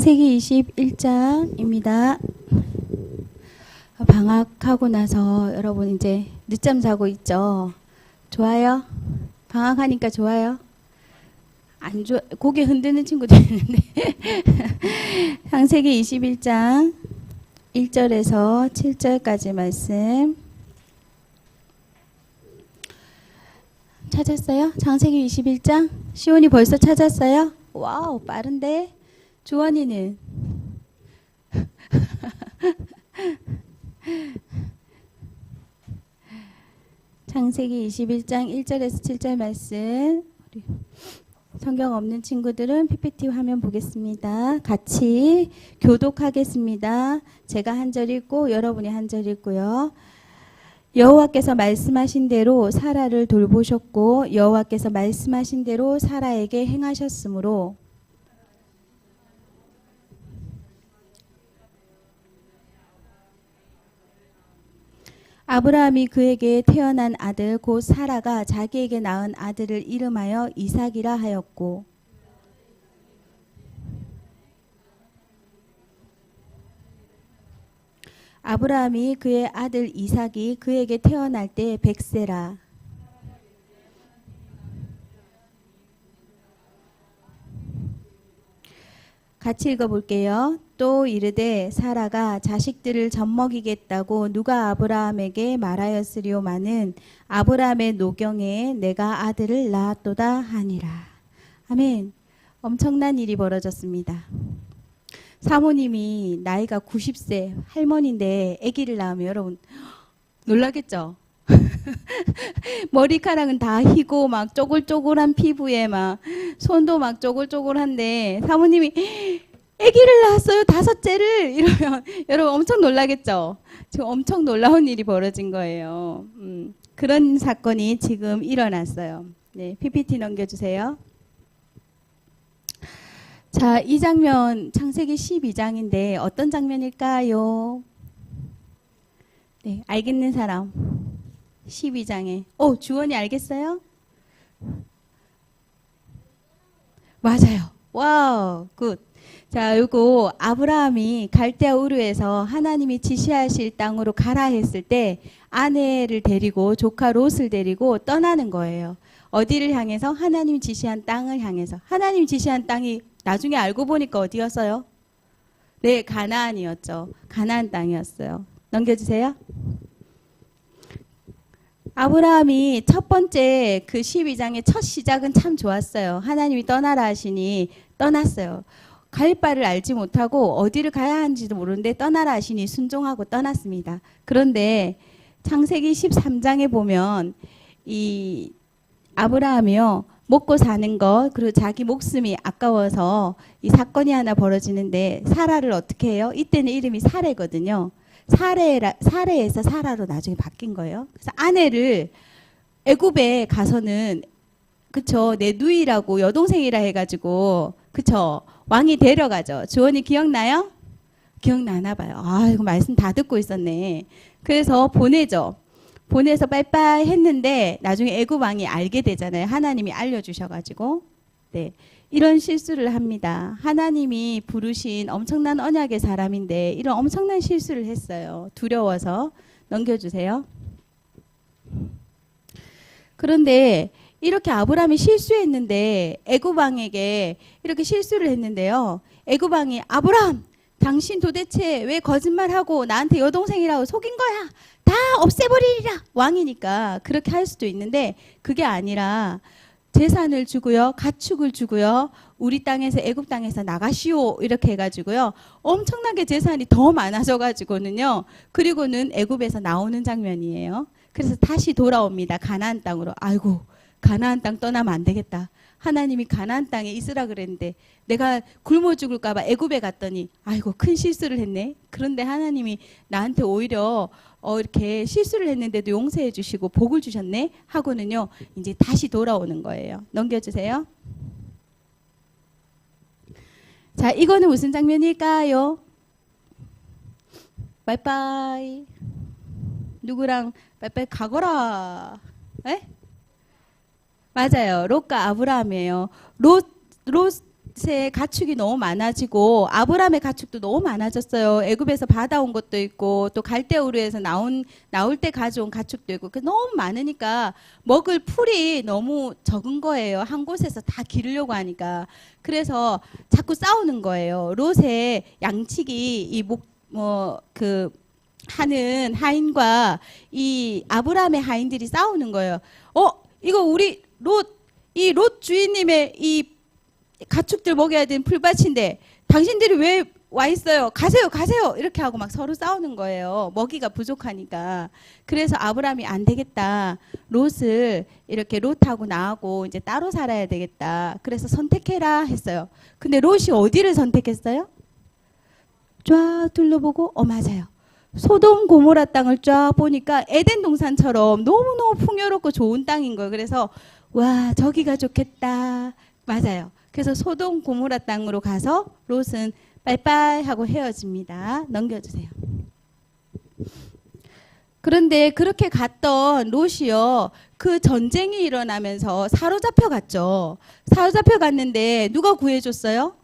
창세기 21장입니다. 방학하고 나서 여러분 이제 늦잠 자고 있죠? 좋아요? 방학하니까 좋아요? 안 좋아, 고개 흔드는 친구도 있는데. 창세기 21장 1절에서 7절까지 말씀. 찾았어요? 창세기 21장? 시온이 벌써 찾았어요? 와우, 빠른데? 주원이는? 창세기 21장 1절에서 7절 말씀. 우리 성경 없는 친구들은 PPT 화면 보겠습니다. 같이 교독하겠습니다. 제가 한 절 읽고 여러분이 한 절 읽고요. 여호와께서 말씀하신 대로 사라를 돌보셨고 여호와께서 말씀하신 대로 사라에게 행하셨으므로 아브라함이 그에게 태어난 아들 곧 사라가 자기에게 낳은 아들을 이름하여 이삭이라 하였고 아브라함이 그의 아들 이삭이 그에게 태어날 때 100세라. 같이 읽어볼게요. 또 이르되 사라가 자식들을 젖먹이겠다고 누가 아브라함에게 말하였으리오마는 아브라함의 노경에 내가 아들을 낳았도다 하니라. 아멘. 엄청난 일이 벌어졌습니다. 사모님이 나이가 90세 할머니인데 아기를 낳으면 여러분 놀라겠죠? 머리카락은 다 희고 막 쪼글쪼글한 피부에 막 손도 막 쪼글쪼글한데 사모님이 아기를 낳았어요. 5째를 이러면 여러분 엄청 놀라겠죠? 지금 엄청 놀라운 일이 벌어진 거예요. 그런 사건이 지금 일어났어요. 네, PPT 넘겨주세요. 자, 이 장면 창세기 12장인데 어떤 장면일까요? 네, 알겠는 사람. 12장에. 주원이 알겠어요? 맞아요. 와우, 굿. 자, 요거 아브라함이 갈대아 우르에서 하나님이 지시하실 땅으로 가라 했을 때 아내를 데리고 조카 롯을 데리고 떠나는 거예요. 어디를 향해서? 하나님이 지시한 땅을 향해서. 하나님이 지시한 땅이 나중에 알고 보니까 어디였어요? 네, 가나안이었죠. 가나안 땅이었어요. 넘겨주세요. 아브라함이 첫 번째 그 12장의 첫 시작은 참 좋았어요. 하나님이 떠나라 하시니 떠났어요. 갈 바를 알지 못하고 어디를 가야 하는지도 모르는데 떠나라 하시니 순종하고 떠났습니다. 그런데 창세기 13장에 보면 이 아브라함이요. 먹고 사는 것 그리고 자기 목숨이 아까워서 이 사건이 하나 벌어지는데 사라를 어떻게 해요? 이때는 이름이 사레거든요. 사레에서 사라로 나중에 바뀐 거예요. 그래서 아내를 애굽에 가서는 그쵸 내 누이라고 여동생이라 해가지고 그쵸 왕이 데려가죠. 주원이 기억나요? 기억나나 봐요. 아 이거 말씀 다 듣고 있었네. 그래서 보내죠. 보내서 빠이빠이 했는데 나중에 애굽 왕이 알게 되잖아요. 하나님이 알려주셔가지고 네 이런 실수를 합니다. 하나님이 부르신 엄청난 언약의 사람인데 이런 엄청난 실수를 했어요. 두려워서. 넘겨주세요. 그런데 이렇게 아브라함이 실수했는데 애굽 왕에게 이렇게 실수를 했는데요. 애굽 왕이 아브라함 당신 도대체 왜 거짓말하고 나한테 여동생이라고 속인 거야? 다 없애버리리라. 왕이니까 그렇게 할 수도 있는데 그게 아니라 재산을 주고요. 가축을 주고요. 우리 땅에서 애굽 땅에서 나가시오. 이렇게 해가지고요. 엄청나게 재산이 더 많아져가지고는요. 그리고는 애굽에서 나오는 장면이에요. 그래서 다시 돌아옵니다. 가나안 땅으로. 아이고 가나안 땅 떠나면 안 되겠다. 하나님이 가나안 땅에 있으라 그랬는데 내가 굶어 죽을까 봐 애굽에 갔더니 아이고 큰 실수를 했네. 그런데 하나님이 나한테 오히려 이렇게 실수를 했는데도 용서해 주시고 복을 주셨네 하고는요. 이제 다시 돌아오는 거예요. 넘겨주세요. 자, 이거는 무슨 장면일까요? 빠이빠이. 누구랑 빠이빠이 가거라. 에? 맞아요. 롯과 아브라함이에요. 롯 롯의 가축이 너무 많아지고 아브람의 가축도 너무 많아졌어요. 애굽에서 받아온 것도 있고 또 갈대우르에서 나올 때 가져온 가축도 있고 너무 많으니까 먹을 풀이 너무 적은 거예요. 한 곳에서 다 기르려고 하니까. 그래서 자꾸 싸우는 거예요. 롯의 양치기 하는 하인과 이 아브람의 하인들이 싸우는 거예요. 이거 우리 롯 주인님의 이 가축들 먹여야 되는 풀밭인데 당신들이 왜 와 있어요? 가세요, 가세요. 이렇게 하고 막 서로 싸우는 거예요. 먹이가 부족하니까. 그래서 아브람이 안 되겠다. 롯을 이렇게 롯하고 나하고 이제 따로 살아야 되겠다. 그래서 선택해라 했어요. 근데 롯이 어디를 선택했어요? 쫙 둘러보고 맞아요. 소돔 고모라 땅을 쫙 보니까 에덴 동산처럼 너무너무 풍요롭고 좋은 땅인 거예요. 그래서 와 저기가 좋겠다. 맞아요. 그래서 소돔 고모라 땅으로 가서 롯은 빠이빠이 하고 헤어집니다. 넘겨주세요. 그런데 그렇게 갔던 롯이요. 그 전쟁이 일어나면서 사로잡혀 갔죠. 사로잡혀 갔는데 누가 구해줬어요?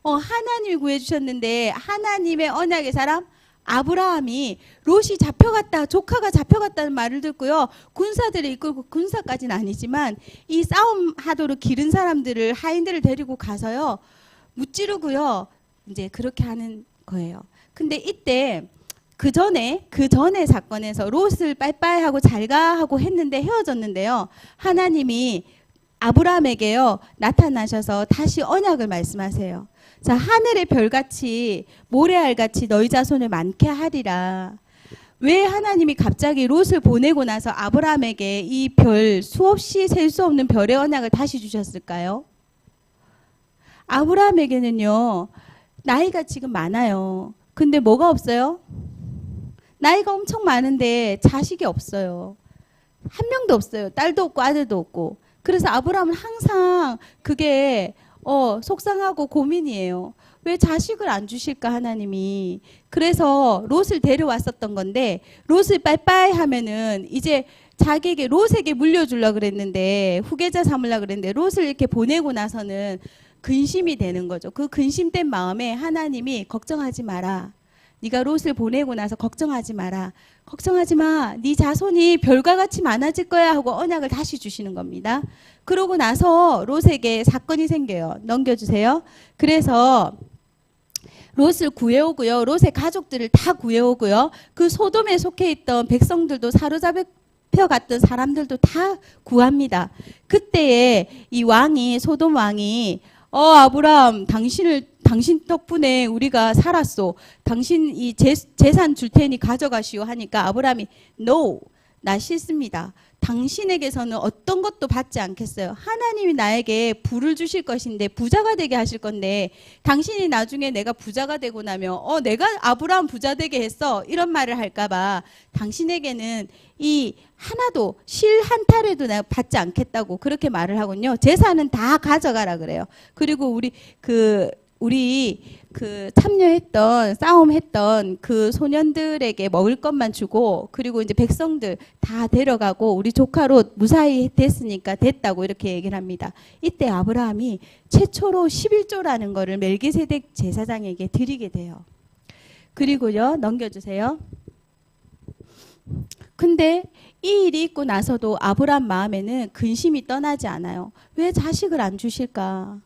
하나님이 구해주셨는데 하나님의 언약의 사람 아브라함이 롯이 잡혀갔다, 조카가 잡혀갔다는 말을 듣고요. 군사들을 이끌고, 군사까지는 아니지만 이 싸움하도록 기른 사람들을, 하인들을 데리고 가서요. 무찌르고요. 이제 그렇게 하는 거예요. 근데 이때 그 전에 사건에서 롯을 빠이빠이 하고 잘가 하고 했는데 헤어졌는데요. 하나님이 아브라함에게요. 나타나셔서 다시 언약을 말씀하세요. 자, 하늘의 별같이 모래알같이 너희 자손을 많게 하리라. 왜 하나님이 갑자기 롯을 보내고 나서 아브라함에게 이 별, 수없이 셀 수 없는 별의 언약을 다시 주셨을까요? 아브라함에게는요. 나이가 지금 많아요. 근데 뭐가 없어요? 나이가 엄청 많은데 자식이 없어요. 한 명도 없어요. 딸도 없고 아들도 없고. 그래서 아브라함은 항상 그게 속상하고 고민이에요. 왜 자식을 안 주실까 하나님이. 그래서 롯을 데려왔었던 건데 롯을 빠이빠이 하면은 이제 자기에게 롯에게 물려주려고 그랬는데 후계자 삼으려고 그랬는데 롯을 이렇게 보내고 나서는 근심이 되는 거죠. 그 근심된 마음에 하나님이 걱정하지 마라. 네가 롯을 보내고 나서 걱정하지 마라. 걱정하지 마. 네 자손이 별과 같이 많아질 거야 하고 언약을 다시 주시는 겁니다. 그러고 나서 롯에게 사건이 생겨요. 넘겨주세요. 그래서 롯을 구해오고요. 롯의 가족들을 다 구해오고요. 그 소돔에 속해 있던 백성들도 사로잡혀 갔던 사람들도 다 구합니다. 그때에 이 왕이 소돔 왕이 아브라함 당신 덕분에 우리가 살았소. 당신 이 재산 줄 테니 가져가시오 하니까 아브라함이 No, 나 싫습니다. 당신에게서는 어떤 것도 받지 않겠어요. 하나님이 나에게 부를 주실 것인데 부자가 되게 하실 건데 당신이 나중에 내가 부자가 되고 나면 내가 아브라함 부자 되게 했어 이런 말을 할까봐 당신에게는 이 하나도 실 한 타래도 내가 받지 않겠다고 그렇게 말을 하군요. 재산은 다 가져가라 그래요. 그리고 우리 참여했던 싸움했던 그 소년들에게 먹을 것만 주고 그리고 이제 백성들 다 데려가고 우리 조카로 무사히 됐으니까 됐다고 이렇게 얘기를 합니다. 이때 아브라함이 최초로 11조라는 거를 멜기세덱 제사장에게 드리게 돼요. 그리고요 넘겨주세요. 근데 이 일이 있고 나서도 아브라함 마음에는 근심이 떠나지 않아요. 왜 자식을 안 주실까?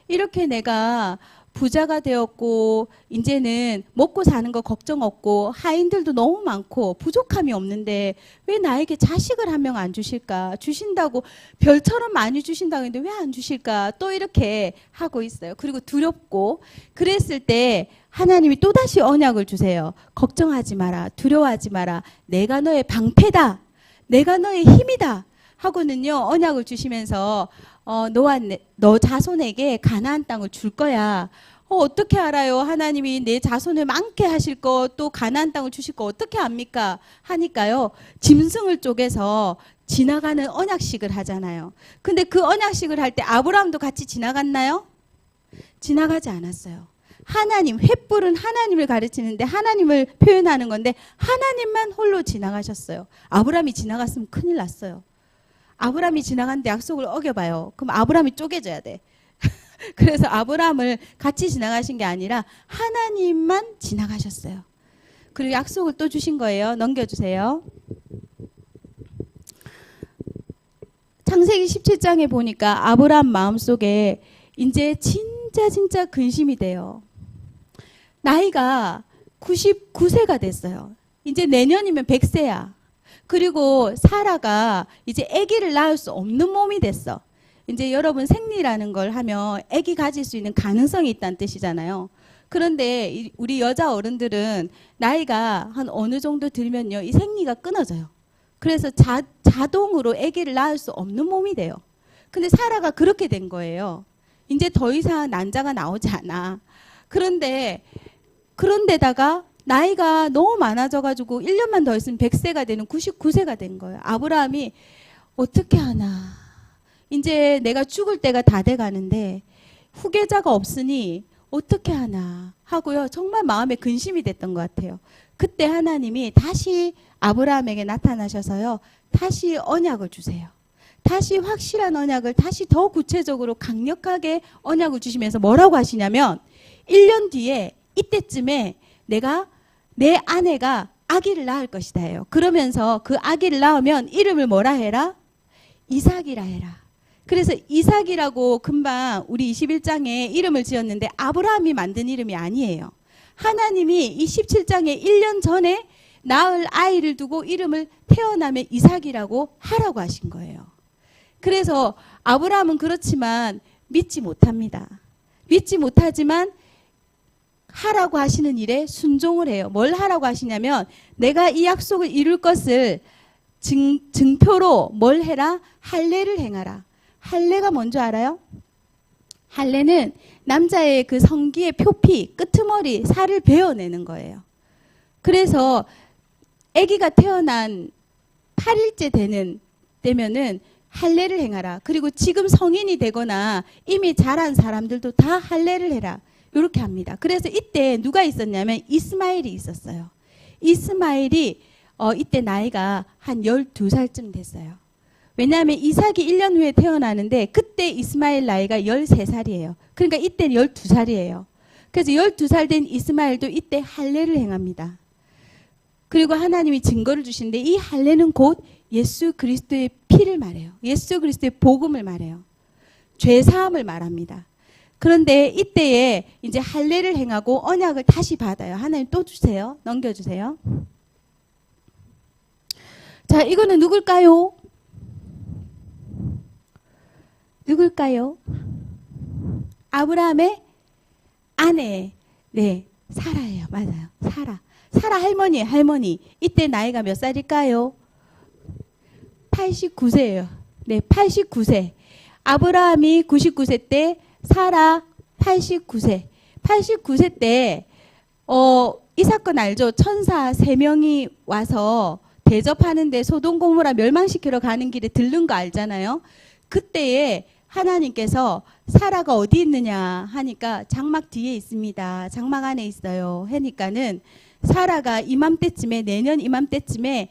이렇게 내가 부자가 되었고 이제는 먹고 사는 거 걱정 없고 하인들도 너무 많고 부족함이 없는데 왜 나에게 자식을 한 명 안 주실까? 주신다고 별처럼 많이 주신다고 했는데 왜 안 주실까? 또 이렇게 하고 있어요. 그리고 두렵고 그랬을 때 하나님이 또다시 언약을 주세요. 걱정하지 마라. 두려워하지 마라. 내가 너의 방패다. 내가 너의 힘이다. 하고는요 언약을 주시면서 너 자손에게 가나안 땅을 줄 거야. 어떻게 알아요? 하나님이 내 자손을 많게 하실 거 또 가나안 땅을 주실 거 어떻게 압니까? 하니까요 짐승을 쪼개서 지나가는 언약식을 하잖아요. 근데 그 언약식을 할 때 아브라함도 같이 지나갔나요? 지나가지 않았어요. 하나님, 횃불은 하나님을 가르치는데 하나님을 표현하는 건데 하나님만 홀로 지나가셨어요. 아브라함이 지나갔으면 큰일 났어요. 아브라함이 지나갔는데 약속을 어겨봐요. 그럼 아브라함이 쪼개져야 돼. 그래서 아브라함을 같이 지나가신 게 아니라 하나님만 지나가셨어요. 그리고 약속을 또 주신 거예요. 넘겨주세요. 창세기 17장에 보니까 아브라함 마음속에 이제 진짜 근심이 돼요. 나이가 99세가 됐어요. 이제 내년이면 100세야. 그리고 사라가 이제 아기를 낳을 수 없는 몸이 됐어. 이제 여러분 생리라는 걸 하면 아기 가질 수 있는 가능성이 있다는 뜻이잖아요. 그런데 우리 여자 어른들은 나이가 한 어느 정도 들면요, 이 생리가 끊어져요. 그래서 자동으로 아기를 낳을 수 없는 몸이 돼요. 근데 사라가 그렇게 된 거예요. 이제 더 이상 난자가 나오지 않아. 그런데다가 나이가 너무 많아져가지고 1년만 더 있으면 100세가 되는 99세가 된 거예요. 아브라함이 어떻게 하나. 이제 내가 죽을 때가 다 돼가는데 후계자가 없으니 어떻게 하나 하고요. 정말 마음에 근심이 됐던 것 같아요. 그때 하나님이 다시 아브라함에게 나타나셔서요. 다시 언약을 주세요. 다시 확실한 언약을 다시 더 구체적으로 강력하게 언약을 주시면서 뭐라고 하시냐면 1년 뒤에 이때쯤에 내 아내가 아기를 낳을 것이다예요. 그러면서 그 아기를 낳으면 이름을 뭐라 해라? 이삭이라 해라. 그래서 이삭이라고 금방 우리 21장에 이름을 지었는데 아브라함이 만든 이름이 아니에요. 하나님이 이 17장에 1년 전에 낳을 아이를 두고 이름을 태어나면 이삭이라고 하라고 하신 거예요. 그래서 아브라함은 그렇지만 믿지 못합니다. 믿지 못하지만 하라고 하시는 일에 순종을 해요. 뭘 하라고 하시냐면 내가 이 약속을 이룰 것을 증표로 뭘 해라? 할례를 행하라. 할례가 뭔지 알아요? 할례는 남자의 그 성기의 표피, 끄트머리, 살을 베어내는 거예요. 그래서 아기가 태어난 8일째 되면은 할례를 행하라. 그리고 지금 성인이 되거나 이미 자란 사람들도 다 할례를 해라. 이렇게 합니다. 그래서 이때 누가 있었냐면 이스마엘이 있었어요. 이스마엘이 이때 나이가 한 12살쯤 됐어요. 왜냐하면 이삭이 1년 후에 태어나는데 그때 이스마엘 나이가 13살이에요. 그러니까 이때 12살이에요. 그래서 12살 된 이스마엘도 이때 할례를 행합니다. 그리고 하나님이 증거를 주시는데 이 할례는 곧 예수 그리스도의 피를 말해요. 예수 그리스도의 복음을 말해요. 죄사함을 말합니다. 그런데 이때에 이제 할례를 행하고 언약을 다시 받아요. 하나님 또 주세요. 넘겨주세요. 자, 이거는 누굴까요? 누굴까요? 아브라함의 아내, 네, 사라예요. 맞아요. 사라 할머니예요. 할머니. 이때 나이가 몇 살일까요? 89세예요. 네, 89세. 아브라함이 99세 때 사라 89세. 89세 때 이 사건 알죠? 천사 3명이 와서 대접하는데 소돔 고모라 멸망시키러 가는 길에 들른 거 알잖아요. 그때에 하나님께서 사라가 어디 있느냐 하니까 장막 뒤에 있습니다. 장막 안에 있어요. 하니까는 사라가 이맘때쯤에 내년 이맘때쯤에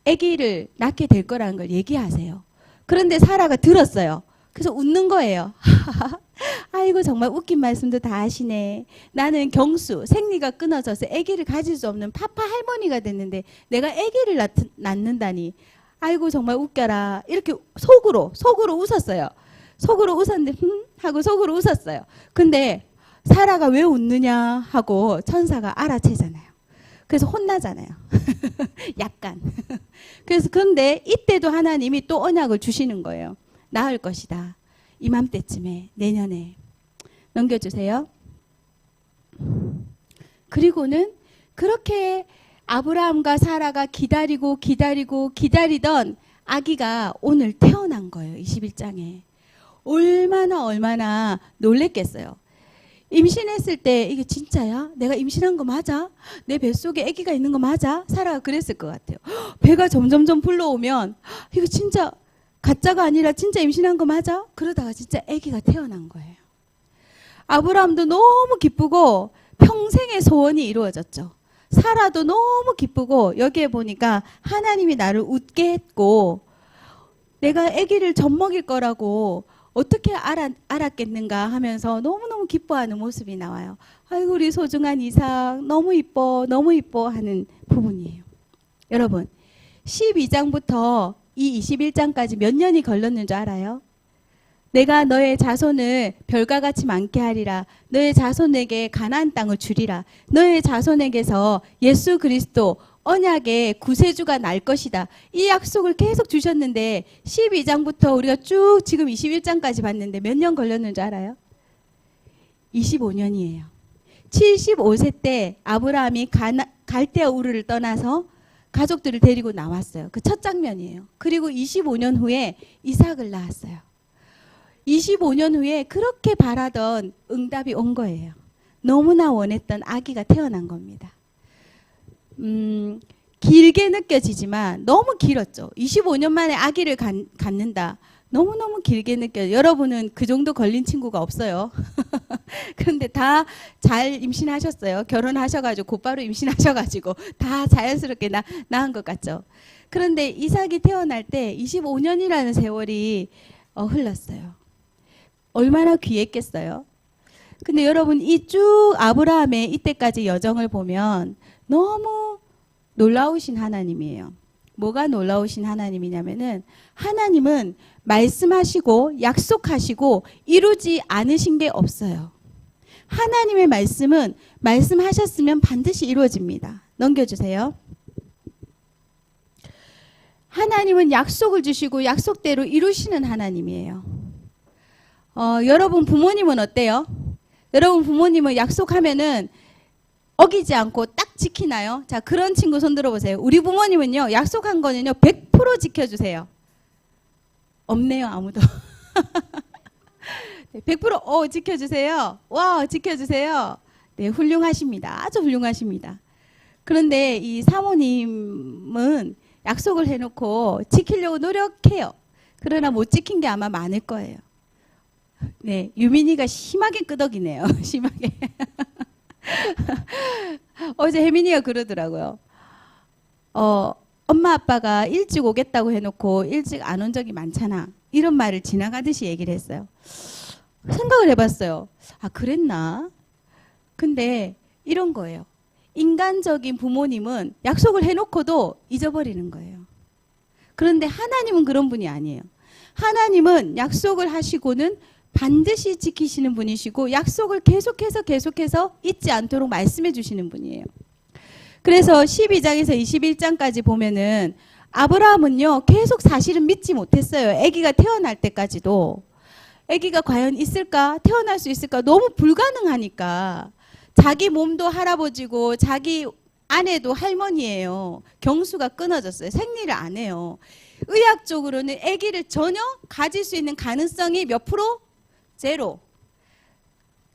아기를 낳게 될 거라는 걸 얘기하세요. 그런데 사라가 들었어요. 그래서 웃는 거예요. 아이고 정말 웃긴 말씀도 다 하시네. 나는 경수 생리가 끊어져서 아기를 가질 수 없는 파파 할머니가 됐는데 내가 아기를 낳는다니. 아이고 정말 웃겨라. 이렇게 속으로 웃었어요. 속으로 웃었는데 하고 속으로 웃었어요. 근데 사라가 왜 웃느냐 하고 천사가 알아채잖아요. 그래서 혼나잖아요. 약간. 그래서 근데 이때도 하나님이 또 언약을 주시는 거예요. 낳을 것이다. 이맘때쯤에 내년에. 넘겨주세요. 그리고는 그렇게 아브라함과 사라가 기다리던 아기가 오늘 태어난 거예요. 21장에. 얼마나 놀랬겠어요. 임신했을 때 이게 진짜야? 내가 임신한 거 맞아? 내 뱃속에 아기가 있는 거 맞아? 사라가 그랬을 것 같아요. 배가 점점점 불러오면 이거 진짜 가짜가 아니라 진짜 임신한 거 맞아? 그러다가 진짜 아기가 태어난 거예요. 아브라함도 너무 기쁘고 평생의 소원이 이루어졌죠. 사라도 너무 기쁘고 여기에 보니까 하나님이 나를 웃게 했고 내가 아기를 젖먹일 거라고 어떻게 알았겠는가 하면서 너무너무 기뻐하는 모습이 나와요. 아이고 우리 소중한 이삭 너무 이뻐 너무 이뻐 하는 부분이에요. 여러분 12장부터 이 21장까지 몇 년이 걸렸는 줄 알아요? 내가 너의 자손을 별과 같이 많게 하리라. 너의 자손에게 가나안 땅을 주리라. 너의 자손에게서 예수 그리스도 언약의 구세주가 날 것이다. 이 약속을 계속 주셨는데 12장부터 우리가 쭉 지금 21장까지 봤는데 몇 년 걸렸는 줄 알아요? 25년이에요. 75세 때 아브라함이 갈대아 우르를 떠나서 가족들을 데리고 나왔어요. 그 첫 장면이에요. 그리고 25년 후에 이삭을 낳았어요. 25년 후에 그렇게 바라던 응답이 온 거예요. 너무나 원했던 아기가 태어난 겁니다. 길게 느껴지지만 너무 길었죠. 25년 만에 아기를 갖는다. 너무너무 길게 느껴요. 여러분은 그 정도 걸린 친구가 없어요. 그런데 다 잘 임신하셨어요. 결혼하셔가지고 곧바로 임신하셔가지고 다 자연스럽게 낳은 것 같죠. 그런데 이삭이 태어날 때 25년이라는 세월이 흘렀어요. 얼마나 귀했겠어요. 근데 여러분 이 쭉 아브라함의 이때까지 여정을 보면 너무 놀라우신 하나님이에요. 뭐가 놀라우신 하나님이냐면은 하나님은 말씀하시고 약속하시고 이루지 않으신 게 없어요. 하나님의 말씀은 말씀하셨으면 반드시 이루어집니다. 넘겨주세요. 하나님은 약속을 주시고 약속대로 이루시는 하나님이에요. 여러분 부모님은 어때요? 여러분 부모님은 약속하면은 어기지 않고 딱 지키나요? 자, 그런 친구 손 들어보세요. 우리 부모님은요, 약속한 거는요, 100% 지켜주세요. 없네요, 아무도. 100% 지켜주세요. 와, 지켜주세요. 네, 훌륭하십니다. 아주 훌륭하십니다. 그런데 이 사모님은 약속을 해놓고 지키려고 노력해요. 그러나 못 지킨 게 아마 많을 거예요. 네, 유민이가 심하게 끄덕이네요. 심하게. 어제 혜민이가 그러더라고요. 엄마 아빠가 일찍 오겠다고 해놓고 일찍 안 온 적이 많잖아. 이런 말을 지나가듯이 얘기를 했어요. 생각을 해봤어요. 아, 그랬나? 근데 이런 거예요. 인간적인 부모님은 약속을 해놓고도 잊어버리는 거예요. 그런데 하나님은 그런 분이 아니에요. 하나님은 약속을 하시고는 반드시 지키시는 분이시고 약속을 계속해서 잊지 않도록 말씀해 주시는 분이에요. 그래서 12장에서 21장까지 보면은 아브라함은요 계속 사실은 믿지 못했어요. 아기가 태어날 때까지도. 아기가 과연 있을까? 태어날 수 있을까? 너무 불가능하니까. 자기 몸도 할아버지고 자기 아내도 할머니예요. 경수가 끊어졌어요. 생리를 안 해요. 의학적으로는 아기를 전혀 가질 수 있는 가능성이 몇 프로? 제로.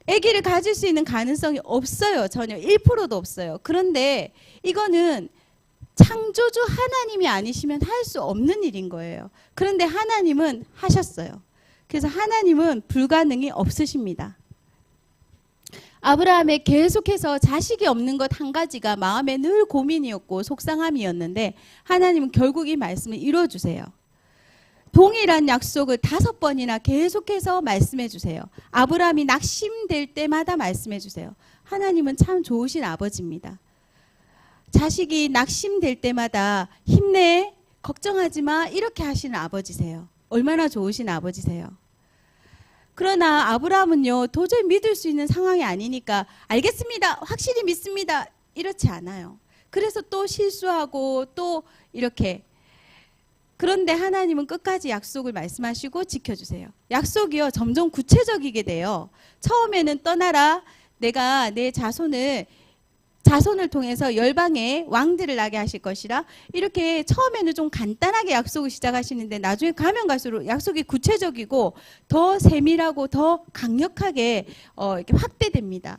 아기를 가질 수 있는 가능성이 없어요. 전혀 1%도 없어요. 그런데 이거는 창조주 하나님이 아니시면 할 수 없는 일인 거예요. 그런데 하나님은 하셨어요. 그래서 하나님은 불가능이 없으십니다. 아브라함의 계속해서 자식이 없는 것 한 가지가 마음에 늘 고민이었고 속상함이었는데 하나님은 결국 이 말씀을 이루어주세요. 동일한 약속을 5번이나 계속해서 말씀해 주세요. 아브라함이 낙심될 때마다 말씀해 주세요. 하나님은 참 좋으신 아버지입니다. 자식이 낙심될 때마다 힘내, 걱정하지 마 이렇게 하시는 아버지세요. 얼마나 좋으신 아버지세요. 그러나 아브라함은요 도저히 믿을 수 있는 상황이 아니니까 알겠습니다. 확실히 믿습니다. 이렇지 않아요. 그래서 또 실수하고 또 이렇게. 그런데 하나님은 끝까지 약속을 말씀하시고 지켜주세요. 약속이요 점점 구체적이게 돼요. 처음에는 떠나라. 내가 내 자손을 통해서 열방의 왕들을 나게 하실 것이라. 이렇게 처음에는 좀 간단하게 약속을 시작하시는데 나중에 가면 갈수록 약속이 구체적이고 더 세밀하고 더 강력하게 이렇게 확대됩니다.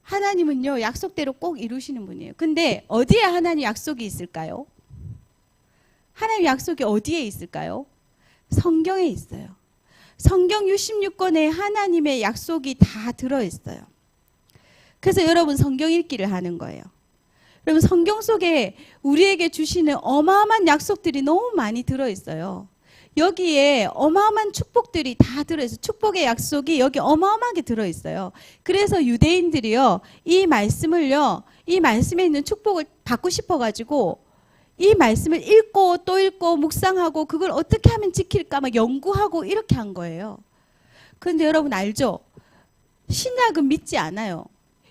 하나님은요 약속대로 꼭 이루시는 분이에요. 근데 어디에 하나님 약속이 있을까요? 하나님 약속이 어디에 있을까요? 성경에 있어요. 성경 66권에 하나님의 약속이 다 들어있어요. 그래서 여러분 성경 읽기를 하는 거예요. 여러분 성경 속에 우리에게 주시는 어마어마한 약속들이 너무 많이 들어있어요. 여기에 어마어마한 축복들이 다 들어있어요. 축복의 약속이 여기 어마어마하게 들어있어요. 그래서 유대인들이요, 이 말씀을요, 이 말씀에 있는 축복을 받고 싶어가지고 이 말씀을 읽고 또 읽고 묵상하고 그걸 어떻게 하면 지킬까 막 연구하고 이렇게 한 거예요. 그런데 여러분 알죠? 신약은 믿지 않아요.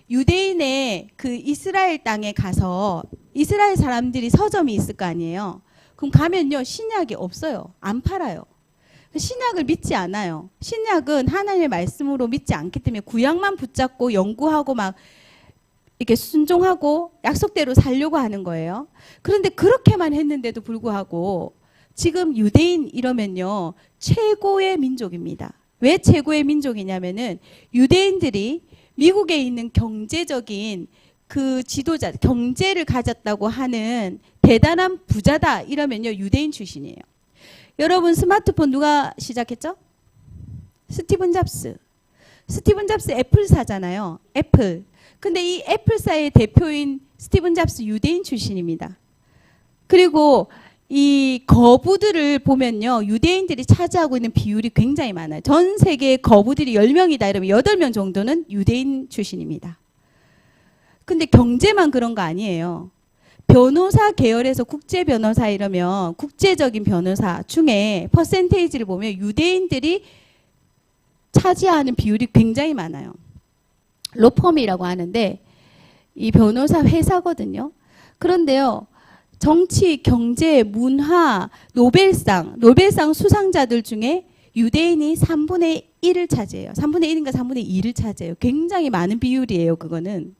유대인의 그 이스라엘 땅에 가서 이스라엘 사람들이 서점이 있을 거 아니에요. 그럼 가면요, 신약이 없어요. 안 팔아요. 신약을 믿지 않아요. 신약은 하나님의 말씀으로 믿지 않기 때문에 구약만 붙잡고 연구하고 막 이렇게 순종하고 약속대로 살려고 하는 거예요. 그런데 그렇게만 했는데도 불구하고 지금 유대인 이러면요, 최고의 민족입니다. 왜 최고의 민족이냐면은 유대인들이 미국에 있는 경제적인 그 지도자, 경제를 가졌다고 하는 대단한 부자다 이러면요, 유대인 출신이에요. 여러분 스마트폰 누가 시작했죠? 스티븐 잡스. 스티븐 잡스 애플사잖아요. 애플. 근데 이 애플사의 대표인 스티븐 잡스 유대인 출신입니다. 그리고 이 거부들을 보면요, 유대인들이 차지하고 있는 비율이 굉장히 많아요. 전 세계의 거부들이 10명이다 이러면 8명 정도는 유대인 출신입니다. 근데 경제만 그런 거 아니에요. 변호사 계열에서 국제 변호사 이러면 국제적인 변호사 중에 퍼센테이지를 보면 유대인들이 차지하는 비율이 굉장히 많아요. 로펌이라고 하는데 이 변호사 회사거든요. 그런데요, 정치, 경제, 문화, 노벨상 수상자들 중에 유대인이 3분의 1을 차지해요. 3분의 1인가 3분의 2를 차지해요. 굉장히 많은 비율이에요, 그거는.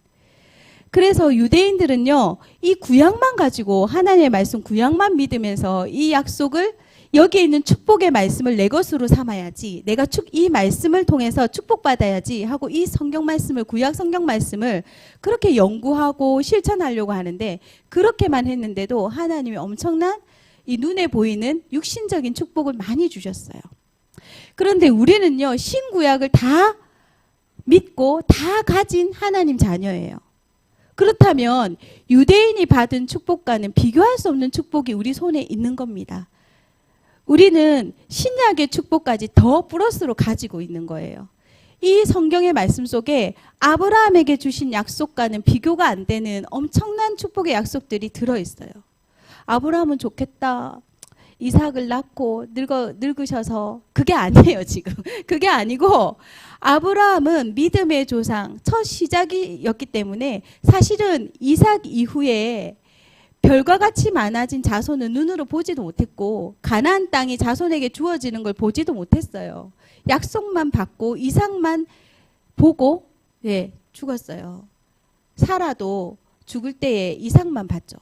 그래서 유대인들은요, 이 구약만 가지고 하나님의 말씀 구약만 믿으면서 이 약속을 여기에 있는 축복의 말씀을 내 것으로 삼아야지, 내가 이 말씀을 통해서 축복받아야지 하고 이 성경 말씀을, 구약 성경 말씀을 그렇게 연구하고 실천하려고 하는데, 그렇게만 했는데도 하나님이 엄청난 이 눈에 보이는 육신적인 축복을 많이 주셨어요. 그런데 우리는요, 신구약을 다 믿고 다 가진 하나님 자녀예요. 그렇다면 유대인이 받은 축복과는 비교할 수 없는 축복이 우리 손에 있는 겁니다. 우리는 신약의 축복까지 더 플러스로 가지고 있는 거예요. 이 성경의 말씀 속에 아브라함에게 주신 약속과는 비교가 안 되는 엄청난 축복의 약속들이 들어있어요. 아브라함은 좋겠다. 이삭을 낳고 늙으셔서, 그게 아니에요, 지금. 그게 아니고 아브라함은 믿음의 조상, 첫 시작이었기 때문에 사실은 이삭 이후에 별과 같이 많아진 자손은 눈으로 보지도 못했고 가나안 땅이 자손에게 주어지는 걸 보지도 못했어요. 약속만 받고 이삭만 보고 죽었어요. 사라도 죽을 때에 이삭만 봤죠.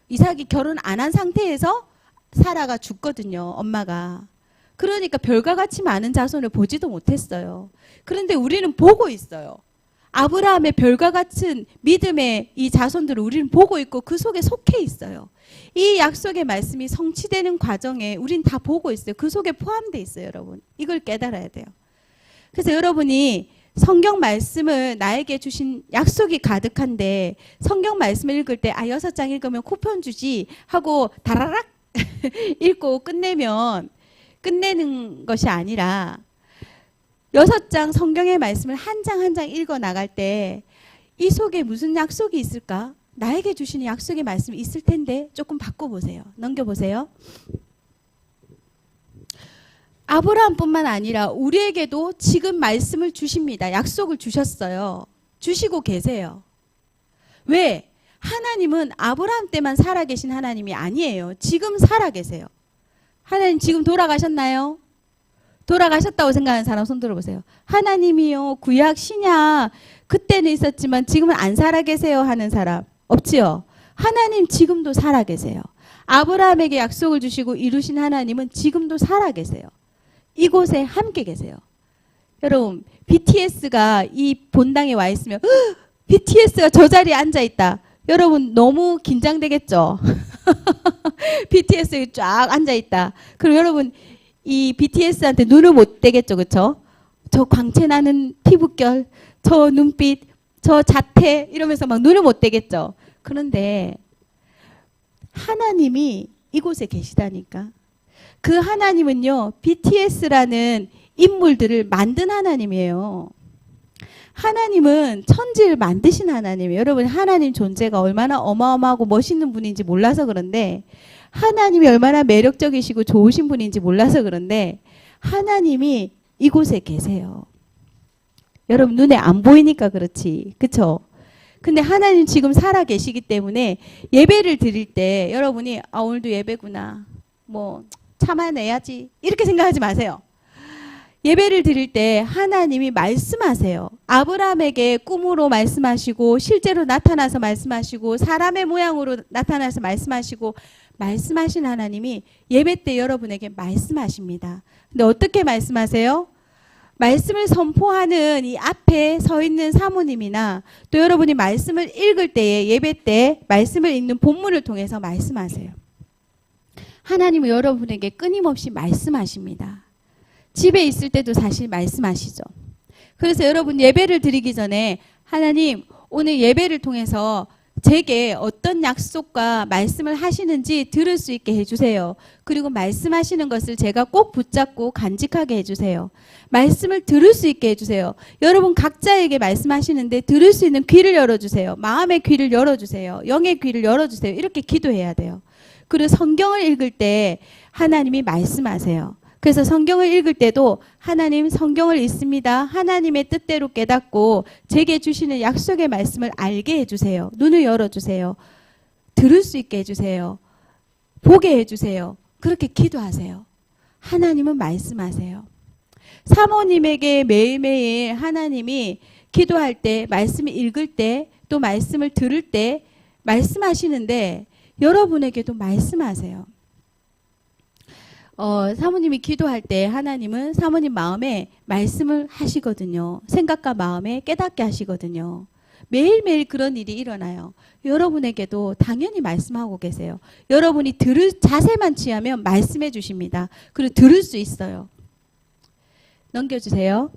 이삭이 결혼 안 한 상태에서 사라가 죽거든요, 엄마가. 그러니까 별과 같이 많은 자손을 보지도 못했어요. 그런데 우리는 보고 있어요. 아브라함의 별과 같은 믿음의 이 자손들을 우리는 보고 있고 그 속에 속해 있어요. 이 약속의 말씀이 성취되는 과정에 우린 다 보고 있어요. 그 속에 포함되어 있어요, 여러분. 이걸 깨달아야 돼요. 그래서 여러분이 성경 말씀을 나에게 주신 약속이 가득한데 성경 말씀을 읽을 때 6장 읽으면 쿠폰 주지 하고 다라락 읽고 끝내는 것이 아니라 6장 성경의 말씀을 한 장 한 장 읽어 나갈 때 이 속에 무슨 약속이 있을까? 나에게 주시는 약속의 말씀이 있을 텐데 조금 바꿔보세요. 넘겨보세요. 아브라함뿐만 아니라 우리에게도 지금 말씀을 주십니다. 약속을 주셨어요. 주시고 계세요. 왜? 하나님은 아브라함 때만 살아계신 하나님이 아니에요. 지금 살아계세요. 하나님 지금 돌아가셨나요? 돌아가셨다고 생각하는 사람 손 들어보세요. 하나님이요, 구약 신약 그때는 있었지만 지금은 안 살아계세요 하는 사람 없지요? 하나님 지금도 살아계세요. 아브라함에게 약속을 주시고 이루신 하나님은 지금도 살아계세요. 이곳에 함께 계세요. 여러분, BTS가 이 본당에 와 있으면 BTS가 저 자리에 앉아 있다. 여러분 너무 긴장되겠죠? BTS에 쫙 앉아 있다. 그럼 여러분 이 BTS한테 눈을 못 떼겠죠, 그렇죠? 저 광채 나는 피부결, 저 눈빛, 저 자태 이러면서 막 눈을 못 떼겠죠. 그런데 하나님이 이곳에 계시다니까. 그 하나님은요, BTS라는 인물들을 만든 하나님이에요. 하나님은 천지를 만드신 하나님이에요. 여러분, 하나님 존재가 얼마나 어마어마하고 멋있는 분인지 몰라서 그런데, 하나님이 얼마나 매력적이시고 좋으신 분인지 몰라서 그런데, 하나님이 이곳에 계세요. 여러분, 눈에 안 보이니까 그렇지. 그쵸? 근데 하나님 지금 살아 계시기 때문에 예배를 드릴 때 여러분이 오늘도 예배구나. 뭐 참아내야지. 이렇게 생각하지 마세요. 예배를 드릴 때 하나님이 말씀하세요. 아브라함에게 꿈으로 말씀하시고 실제로 나타나서 말씀하시고 사람의 모양으로 나타나서 말씀하시고 말씀하신 하나님이 예배 때 여러분에게 말씀하십니다. 근데 어떻게 말씀하세요? 말씀을 선포하는 이 앞에 서 있는 사모님이나 또 여러분이 말씀을 읽을 때에 예배 때 말씀을 읽는 본문을 통해서 말씀하세요. 하나님은 여러분에게 끊임없이 말씀하십니다. 집에 있을 때도 사실 말씀하시죠. 그래서 여러분 예배를 드리기 전에 하나님 오늘 예배를 통해서 제게 어떤 약속과 말씀을 하시는지 들을 수 있게 해주세요. 그리고 말씀하시는 것을 제가 꼭 붙잡고 간직하게 해주세요. 말씀을 들을 수 있게 해주세요. 여러분 각자에게 말씀하시는데 들을 수 있는 귀를 열어주세요. 마음의 귀를 열어주세요. 영의 귀를 열어주세요. 이렇게 기도해야 돼요. 그리고 성경을 읽을 때 하나님이 말씀하세요. 그래서 성경을 읽을 때도 하나님 성경을 읽습니다. 하나님의 뜻대로 깨닫고 제게 주시는 약속의 말씀을 알게 해주세요. 눈을 열어주세요. 들을 수 있게 해주세요. 보게 해주세요. 그렇게 기도하세요. 하나님은 말씀하세요. 사모님에게 매일매일 하나님이 기도할 때, 말씀을 읽을 때, 또 말씀을 들을 때 말씀하시는데 여러분에게도 말씀하세요. 사모님이 기도할 때 하나님은 사모님 마음에 말씀을 하시거든요. 생각과 마음에 깨닫게 하시거든요. 매일매일 그런 일이 일어나요. 여러분에게도 당연히 말씀하고 계세요. 여러분이 들을 자세만 취하면 말씀해 주십니다. 그리고 들을 수 있어요. 넘겨주세요.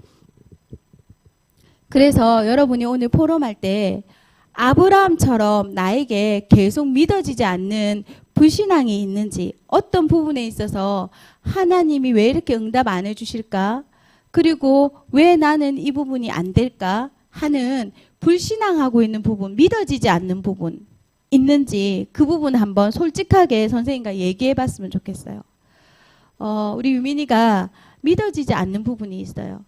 그래서 여러분이 오늘 포럼할 때 아브라함처럼 나에게 계속 믿어지지 않는 불신앙이 있는지, 어떤 부분에 있어서 하나님이 왜 이렇게 응답 안 해주실까? 그리고 왜 나는 이 부분이 안 될까? 하는 불신앙하고 있는 부분, 믿어지지 않는 부분 있는지 그 부분 한번 솔직하게 선생님과 얘기해 봤으면 좋겠어요. 우리 유민이가 믿어지지 않는 부분이 있어요.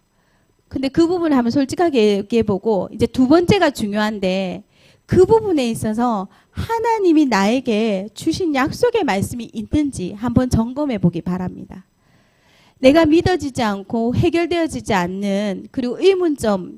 근데 그 부분을 한번 솔직하게 얘기해 보고 이제 두 번째가 중요한데 그 부분에 있어서 하나님이 나에게 주신 약속의 말씀이 있는지 한번 점검해 보기 바랍니다. 내가 믿어지지 않고 해결되어지지 않는 그리고 의문점에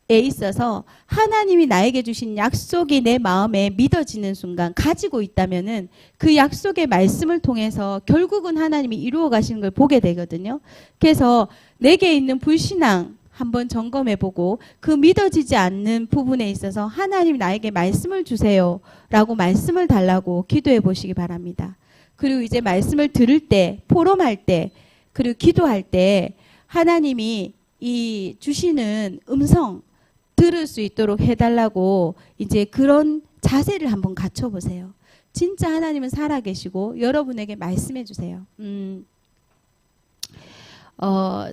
있어서 하나님이 나에게 주신 약속이 내 마음에 믿어지는 순간 가지고 있다면은 그 약속의 말씀을 통해서 결국은 하나님이 이루어 가시는 걸 보게 되거든요. 그래서 내게 있는 불신앙 한번 점검해보고 그 믿어지지 않는 부분에 있어서 하나님 나에게 말씀을 주세요 라고 말씀을 달라고 기도해 보시기 바랍니다. 그리고 이제 말씀을 들을 때, 포럼할 때, 그리고 기도할 때 하나님이 이 주시는 음성 들을 수 있도록 해달라고 이제 그런 자세를 한번 갖춰보세요. 진짜 하나님은 살아계시고 여러분에게 말씀해 주세요.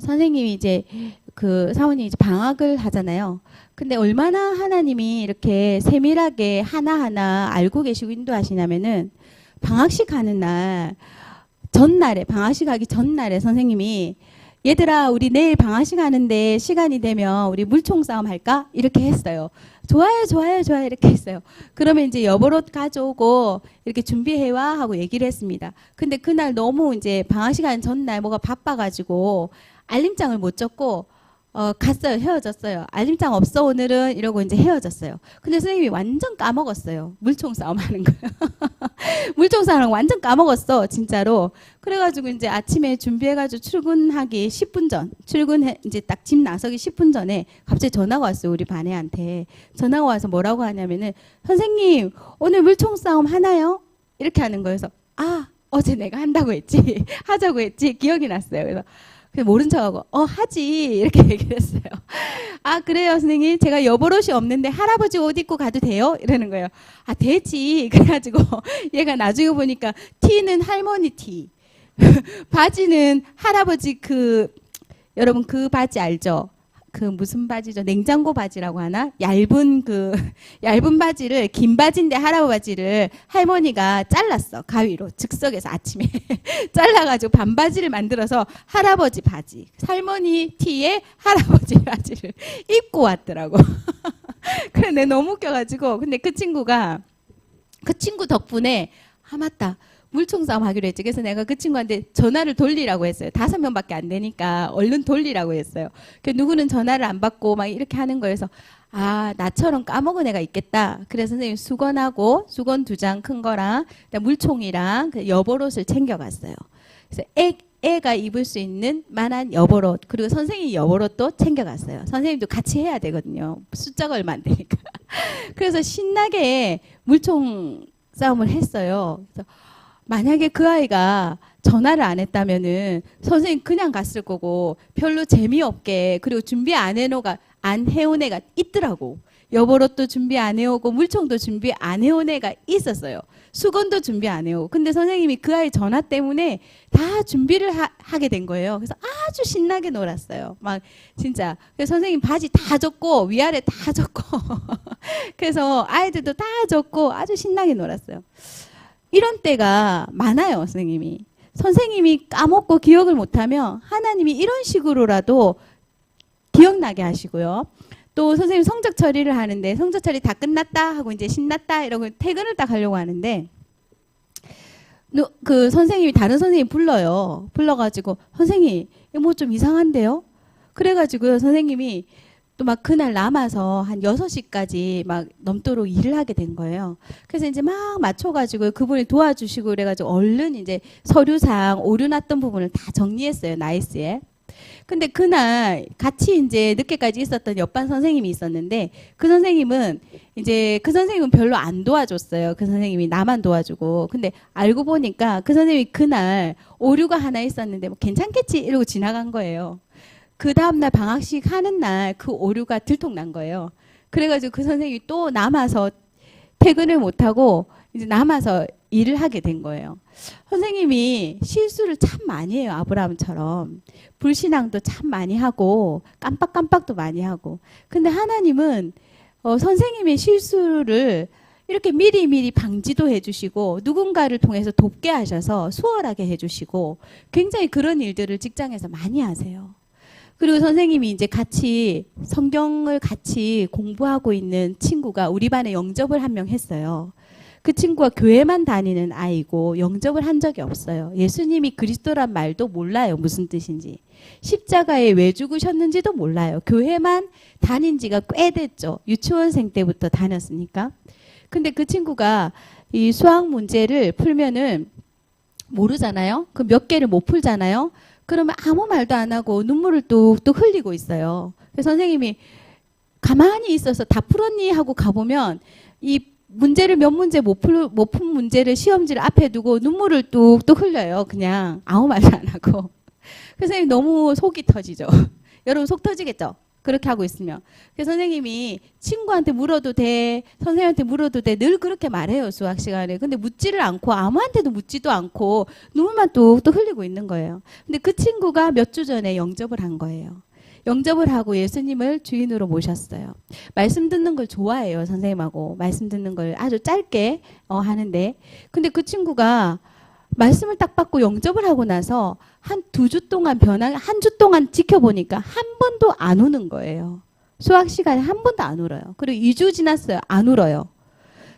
선생님이 이제 그 사모님이 이제 방학을 하잖아요. 근데 얼마나 하나님이 이렇게 세밀하게 하나하나 알고 계시고 인도하시냐면은 방학식 하는 날 전날에, 방학식 하기 전날에 선생님이 얘들아 우리 내일 방학식 하는데 시간이 되면 우리 물총 싸움 할까? 이렇게 했어요. 좋아요 좋아요 좋아요 이렇게 했어요. 그러면 이제 여벌옷 가져오고 이렇게 준비해와 하고 얘기를 했습니다. 근데 그날 너무 이제 방학식 하는 전날 뭐가 바빠가지고 알림장을 못 줬고 갔어요. 헤어졌어요. 알림장 없어 오늘은 이러고 이제 헤어졌어요. 근데 선생님이 완전 까먹었어요. 물총 싸움 하는 거예요. 물총 싸움을 완전 까먹었어 진짜로. 그래가지고 이제 아침에 준비해가지고 출근하기 10분 전, 이제 딱 집 나서기 10분 전에 갑자기 전화가 왔어요. 우리 반 애한테 전화가 와서 뭐라고 하냐면은 선생님 오늘 물총 싸움 하나요? 이렇게 하는 거예요. 그래서 어제 내가 한다고 했지 하자고 했지 기억이 났어요. 그래서 모른 척하고 하지 이렇게 얘기를 했어요. 그래요 선생님 제가 여벌옷이 없는데 할아버지 옷 입고 가도 돼요? 이러는 거예요. 되지. 그래가지고 얘가 나중에 보니까 티는 할머니 티 바지는 할아버지 여러분 그 바지 알죠? 그 무슨 바지죠? 냉장고 바지라고 하나? 얇은 얇은 바지를, 긴 바지인데 할아버지 바지를 할머니가 잘랐어. 가위로 즉석에서 아침에 잘라가지고 반바지를 만들어서 할아버지 바지, 할머니 티에 할아버지 바지를 입고 왔더라고. 그래, 내가 너무 웃겨가지고. 근데 그 친구 덕분에, 맞다. 물총싸움 하기로 했죠. 그래서 내가 그 친구한테 전화를 돌리라고 했어요. 5명밖에 안 되니까 얼른 돌리라고 했어요. 누구는 전화를 안 받고 막 이렇게 하는 거여서, 나처럼 까먹은 애가 있겠다. 그래서 선생님 수건하고, 수건 2장 큰 거랑, 물총이랑 여벌옷을 챙겨갔어요. 그래서 애가 입을 수 있는 만한 여벌옷, 그리고 선생님 여벌옷도 챙겨갔어요. 선생님도 같이 해야 되거든요. 숫자가 얼마 안 되니까. 그래서 신나게 물총 싸움을 했어요. 그래서 만약에 그 아이가 전화를 안 했다면은 선생님 그냥 갔을 거고, 별로 재미없게, 그리고 준비 안 해온 애가 있더라고. 여벌옷도 준비 안 해오고 물총도 준비 안 해온 애가 있었어요. 수건도 준비 안 해오고. 근데 선생님이 그 아이 전화 때문에 다 준비를 하게 된 거예요. 그래서 아주 신나게 놀았어요. 막 진짜. 그래서 선생님 바지 다 젖고 위아래 다 젖고 그래서 아이들도 다 젖고 아주 신나게 놀았어요. 이런 때가 많아요. 선생님이 까먹고 기억을 못하면 하나님이 이런 식으로라도 기억나게 하시고요. 또 선생님 성적 처리를 하는데, 성적 처리 다 끝났다 하고 이제 신났다 이러고 퇴근을 딱 하려고 하는데, 그 선생님이 다른 선생님 불러요. 불러가지고 선생님 뭐 좀 이상한데요? 그래가지고 선생님이 또 막 그날 남아서 한 6시까지 막 넘도록 일을 하게 된 거예요. 그래서 이제 막 맞춰가지고 그분이 도와주시고 그래가지고 얼른 이제 서류상 오류 났던 부분을 다 정리했어요. 나이스에. 근데 그날 같이 이제 늦게까지 있었던 옆반 선생님이 있었는데, 그 선생님은 별로 안 도와줬어요. 그 선생님이 나만 도와주고. 근데 알고 보니까 그 선생님이 그날 오류가 하나 있었는데 뭐 괜찮겠지 이러고 지나간 거예요. 그 다음날 방학식 하는 날 그 오류가 들통난 거예요. 그래가지고 그 선생님이 또 남아서 퇴근을 못하고 이제 남아서 일을 하게 된 거예요. 선생님이 실수를 참 많이 해요. 아브라함처럼. 불신앙도 참 많이 하고 깜빡깜빡도 많이 하고. 근데 하나님은 선생님의 실수를 이렇게 미리미리 방지도 해주시고 누군가를 통해서 돕게 하셔서 수월하게 해주시고, 굉장히 그런 일들을 직장에서 많이 하세요. 그리고 선생님이 이제 성경을 같이 공부하고 있는 친구가 우리 반에 영접을 한 명 했어요. 그 친구가 교회만 다니는 아이고 영접을 한 적이 없어요. 예수님이 그리스도란 말도 몰라요. 무슨 뜻인지. 십자가에 왜 죽으셨는지도 몰라요. 교회만 다닌 지가 꽤 됐죠. 유치원생 때부터 다녔으니까. 근데 그 친구가 이 수학 문제를 풀면은 모르잖아요. 그 몇 개를 못 풀잖아요. 그러면 아무 말도 안 하고 눈물을 뚝뚝 흘리고 있어요. 그래서 선생님이 가만히 있어서 다 풀었니? 하고 가보면 이 문제를 몇 문제 못 푼 문제를 시험지를 앞에 두고 눈물을 뚝뚝 흘려요. 그냥 아무 말도 안 하고. 그래서 선생님 너무 속이 터지죠. 여러분 속 터지겠죠? 그렇게 하고 있으면. 그래서 선생님이 친구한테 물어도 돼, 선생님한테 물어도 돼, 늘 그렇게 말해요. 수학 시간에. 근데 묻지를 않고 아무한테도 묻지도 않고 눈물만 뚝뚝 흘리고 있는 거예요. 근데 그 친구가 몇 주 전에 영접을 한 거예요. 영접을 하고 예수님을 주인으로 모셨어요. 말씀 듣는 걸 좋아해요. 선생님하고 말씀 듣는 걸 아주 짧게 하는데, 근데 그 친구가 말씀을 딱 받고 영접을 하고 나서 한 2주 동안 한 주 동안 지켜보니까 한 번도 안 우는 거예요. 수학 시간에 한 번도 안 울어요. 그리고 2주 지났어요. 안 울어요.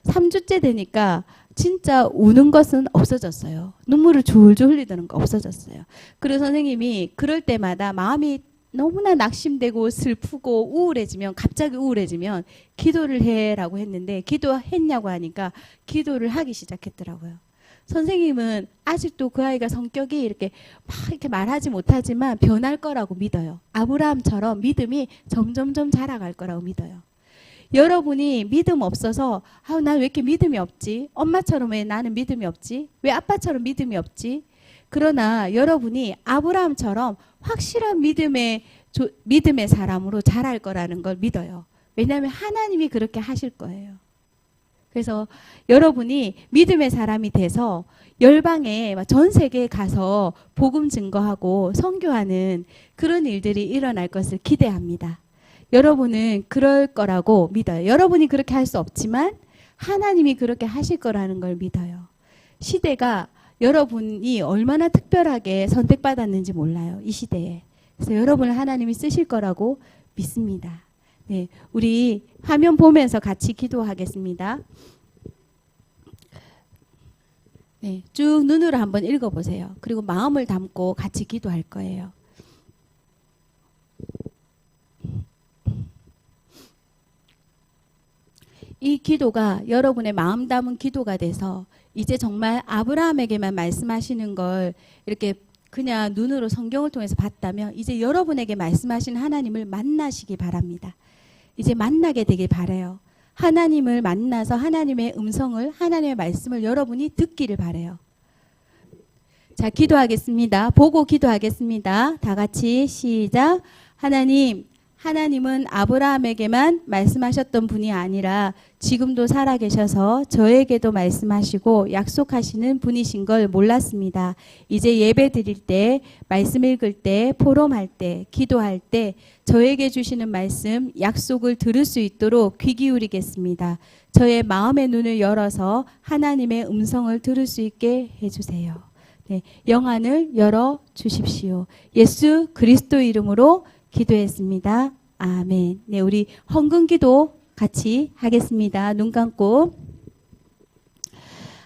3주째 되니까 진짜 우는 것은 없어졌어요. 눈물을 줄줄 흘리는 거 없어졌어요. 그리고 선생님이 그럴 때마다 마음이 너무나 낙심되고 슬프고 우울해지면, 갑자기 우울해지면 기도를 해라고 했는데, 기도했냐고 하니까 기도를 하기 시작했더라고요. 선생님은 아직도 그 아이가 성격이 이렇게 막 이렇게 말하지 못하지만 변할 거라고 믿어요. 아브라함처럼 믿음이 점점점 자라갈 거라고 믿어요. 여러분이 믿음 없어서 난 왜 이렇게 믿음이 없지? 엄마처럼 왜 나는 믿음이 없지? 왜 아빠처럼 믿음이 없지? 그러나 여러분이 아브라함처럼 확실한 믿음의 사람으로 자랄 거라는 걸 믿어요. 왜냐하면 하나님이 그렇게 하실 거예요. 그래서 여러분이 믿음의 사람이 돼서 열방에 전 세계에 가서 복음 증거하고 선교하는 그런 일들이 일어날 것을 기대합니다. 여러분은 그럴 거라고 믿어요. 여러분이 그렇게 할 수 없지만 하나님이 그렇게 하실 거라는 걸 믿어요. 시대가 여러분이 얼마나 특별하게 선택받았는지 몰라요. 이 시대에. 그래서 여러분을 하나님이 쓰실 거라고 믿습니다. 네, 우리 화면 보면서 같이 기도하겠습니다. 네, 쭉 눈으로 한번 읽어보세요. 그리고 마음을 담고 같이 기도할 거예요. 이 기도가 여러분의 마음 담은 기도가 돼서 이제 정말 아브라함에게만 말씀하시는 걸 이렇게 그냥 눈으로 성경을 통해서 봤다면 이제 여러분에게 말씀하시는 하나님을 만나시기 바랍니다. 이제 만나게 되길 바라요. 하나님을 만나서 하나님의 음성을, 하나님의 말씀을 여러분이 듣기를 바라요. 자, 기도하겠습니다. 보고 기도하겠습니다. 다 같이 시작. 하나님은 아브라함에게만 말씀하셨던 분이 아니라 지금도 살아계셔서 저에게도 말씀하시고 약속하시는 분이신 걸 몰랐습니다. 이제 예배 드릴 때, 말씀 읽을 때, 포럼할 때, 기도할 때 저에게 주시는 말씀, 약속을 들을 수 있도록 귀 기울이겠습니다. 저의 마음의 눈을 열어서 하나님의 음성을 들을 수 있게 해주세요. 네, 영안을 열어 주십시오. 예수 그리스도 이름으로 기도했습니다. 아멘. 네, 우리 헌금기도 같이 하겠습니다. 눈 감고.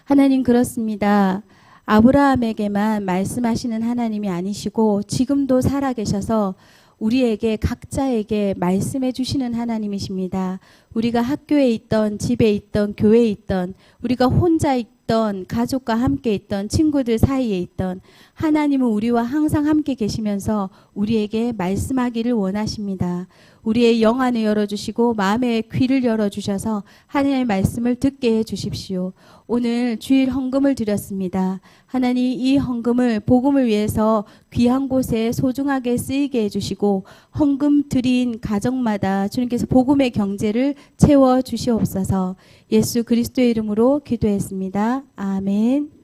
하나님 그렇습니다. 아브라함에게만 말씀하시는 하나님이 아니시고 지금도 살아계셔서 우리에게 각자에게 말씀해 주시는 하나님이십니다. 우리가 학교에 있던, 집에 있던, 교회에 있던, 우리가 혼자 있던, 가족과 함께 있던, 친구들 사이에 있던 하나님은 우리와 항상 함께 계시면서 우리에게 말씀하기를 원하십니다. 우리의 영안을 열어주시고 마음의 귀를 열어주셔서 하나님의 말씀을 듣게 해주십시오. 오늘 주일 헌금을 드렸습니다. 하나님 이 헌금을 복음을 위해서 귀한 곳에 소중하게 쓰이게 해주시고 헌금 드린 가정마다 주님께서 복음의 경제를 채워 주시옵소서. 예수 그리스도의 이름으로 기도했습니다. 아멘.